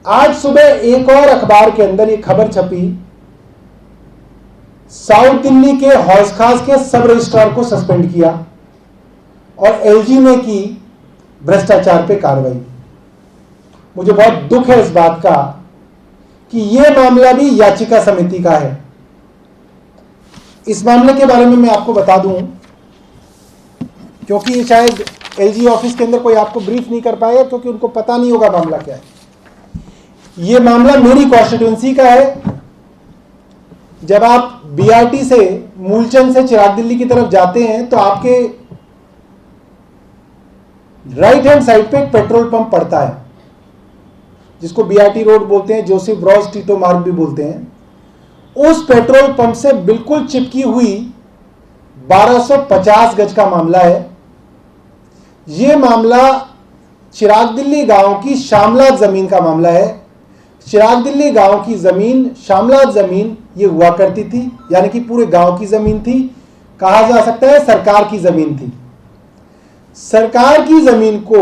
आज सुबह एक और अखबार के अंदर ये खबर छपी, साउथ दिल्ली के हौज खास के सब रजिस्ट्रार को सस्पेंड किया और एलजी ने की भ्रष्टाचार पे कार्रवाई। मुझे बहुत दुख है इस बात का कि यह मामला भी याचिका समिति का है। इस मामले के बारे में मैं आपको बता दूं, क्योंकि ये शायद एलजी ऑफिस के अंदर कोई आपको ब्रीफ नहीं कर पाएगा, क्योंकि उनको पता नहीं होगा मामला क्या है। ये मामला मेरी कॉन्स्टिट्यूंसी का है। जब आप बीआरटी से मूलचंद से चिराग दिल्ली की तरफ जाते हैं तो आपके राइट हैंड साइड पे एक पेट्रोल पंप पड़ता है, जिसको बीआरटी रोड बोलते हैं, जोसेफ ब्रॉस टीटो मार्ग भी बोलते हैं। उस पेट्रोल पंप से बिल्कुल चिपकी हुई 1250 गज का मामला है। यह मामला चिराग दिल्ली गांव की शामलात जमीन का मामला है। चिराग दिल्ली गांव की जमीन, शामलात जमीन ये हुआ करती थी, यानी कि पूरे गांव की जमीन थी, कहा जा सकता है सरकार की जमीन थी। सरकार की जमीन को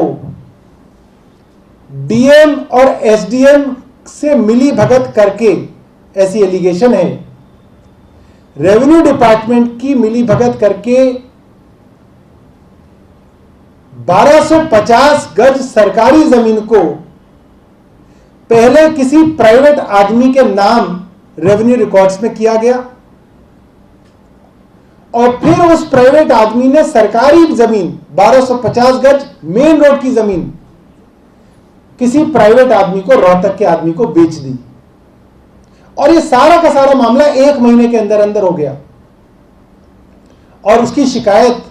डीएम और एसडीएम से मिली भगत करके, ऐसी एलिगेशन है, रेवेन्यू डिपार्टमेंट की मिली भगत करके 1250 गज सरकारी जमीन को पहले किसी प्राइवेट आदमी के नाम रेवेन्यू रिकॉर्ड्स में किया गया और फिर उस प्राइवेट आदमी ने सरकारी जमीन 1250 गज मेन रोड की जमीन किसी प्राइवेट आदमी को, रोहतक के आदमी को बेच दी। और ये सारा का सारा मामला 1 महीने के अंदर अंदर हो गया और उसकी शिकायत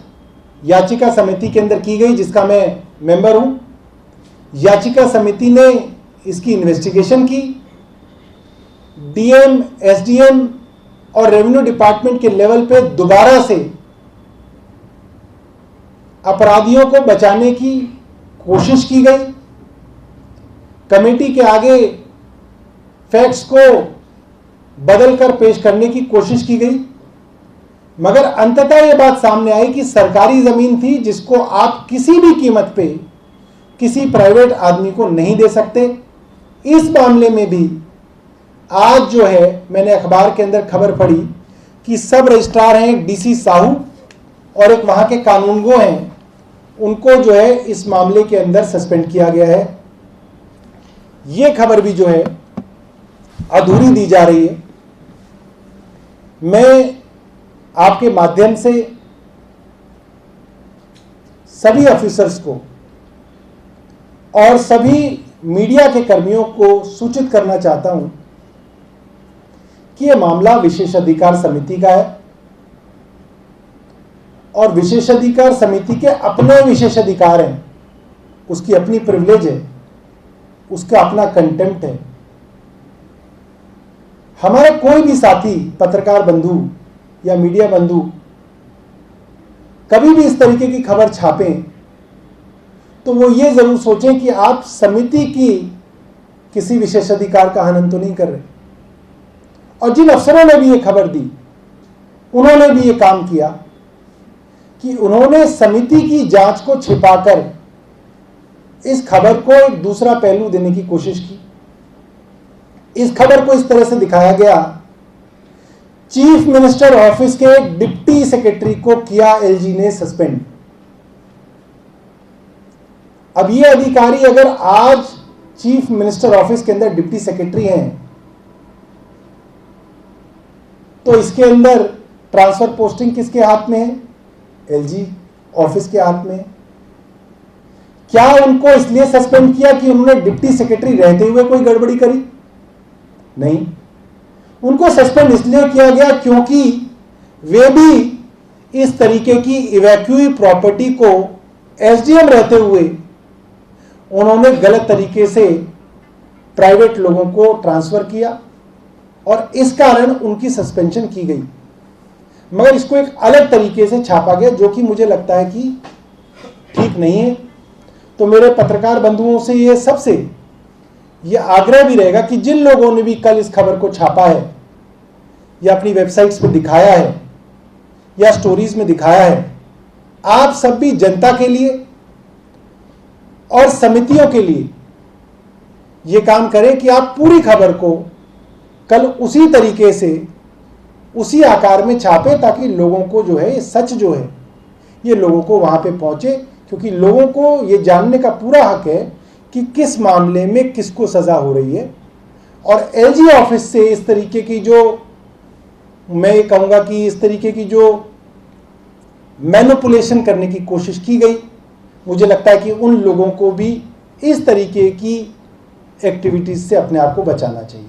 याचिका समिति के अंदर की गई, जिसका मैं मेंबर हूं। याचिका समिति ने इसकी इन्वेस्टिगेशन की। डीएम, एसडीएम और रेवेन्यू डिपार्टमेंट के लेवल पे दोबारा से अपराधियों को बचाने की कोशिश की गई। कमेटी के आगे फैक्ट्स को बदलकर पेश करने की कोशिश की गई, मगर अंततः यह बात सामने आई कि सरकारी जमीन थी जिसको आप किसी भी कीमत पे किसी प्राइवेट आदमी को नहीं दे सकते। इस मामले में भी आज जो है, मैंने अखबार के अंदर खबर पढ़ी कि सब रजिस्ट्रार हैं डीसी साहू और एक वहां के कानूनगो हैं, उनको जो है इस मामले के अंदर सस्पेंड किया गया है। यह खबर भी जो है अधूरी दी जा रही है। मैं आपके माध्यम से सभी ऑफिसर्स को और सभी मीडिया के कर्मियों को सूचित करना चाहता हूं कि यह मामला विशेषाधिकार समिति का है और विशेषाधिकार समिति के अपने विशेषाधिकार हैं, उसकी अपनी प्रिविलेज है, उसका अपना कंटेम्प्ट है। हमारे कोई भी साथी, पत्रकार बंधु या मीडिया बंधु कभी भी इस तरीके की खबर छापें तो वो ये जरूर सोचें कि आप समिति की किसी विशेषाधिकार का हनन तो नहीं कर रहे। और जिन अफसरों ने भी ये खबर दी, उन्होंने भी ये काम किया कि उन्होंने समिति की जांच को छिपाकर इस खबर को एक दूसरा पहलू देने की कोशिश की। इस खबर को इस तरह से दिखाया गया, चीफ मिनिस्टर ऑफिस के डिप्टी सेक्रेटरी को किया एलजी ने सस्पेंड। अब ये अधिकारी अगर आज चीफ मिनिस्टर ऑफिस के अंदर डिप्टी सेक्रेटरी हैं तो इसके अंदर ट्रांसफर पोस्टिंग किसके हाथ में है? एलजी ऑफिस के हाथ में। क्या उनको इसलिए सस्पेंड किया कि उन्होंने डिप्टी सेक्रेटरी रहते हुए कोई गड़बड़ी करी? नहीं, उनको सस्पेंड इसलिए किया गया क्योंकि वे भी इस तरीके की इवैक्यूई प्रॉपर्टी को एसडीएम रहते हुए उन्होंने गलत तरीके से प्राइवेट लोगों को ट्रांसफर किया और इस कारण उनकी सस्पेंशन की गई। मगर इसको एक अलग तरीके से छापा गया, जो कि मुझे लगता है कि ठीक नहीं है। तो मेरे पत्रकार बंधुओं से ये सबसे ये आग्रह भी रहेगा कि जिन लोगों ने भी कल इस खबर को छापा है या अपनी वेबसाइट्स पे दिखाया है या स्टोरीज में दिखाया है, आप सब भी जनता के लिए और समितियों के लिए ये काम करें कि आप पूरी खबर को कल उसी तरीके से उसी आकार में छापे, ताकि लोगों को जो है ये सच जो है ये लोगों को वहां पे पहुंचे, क्योंकि लोगों को ये जानने का पूरा हक है कि किस मामले में किसको सजा हो रही है। और एलजी ऑफिस से इस तरीके की जो, मैं ये कहूंगा कि इस तरीके की जो मैनिपुलेशन करने की कोशिश की गई, मुझे लगता है कि उन लोगों को भी इस तरीके की एक्टिविटीज से अपने आप को बचाना चाहिए।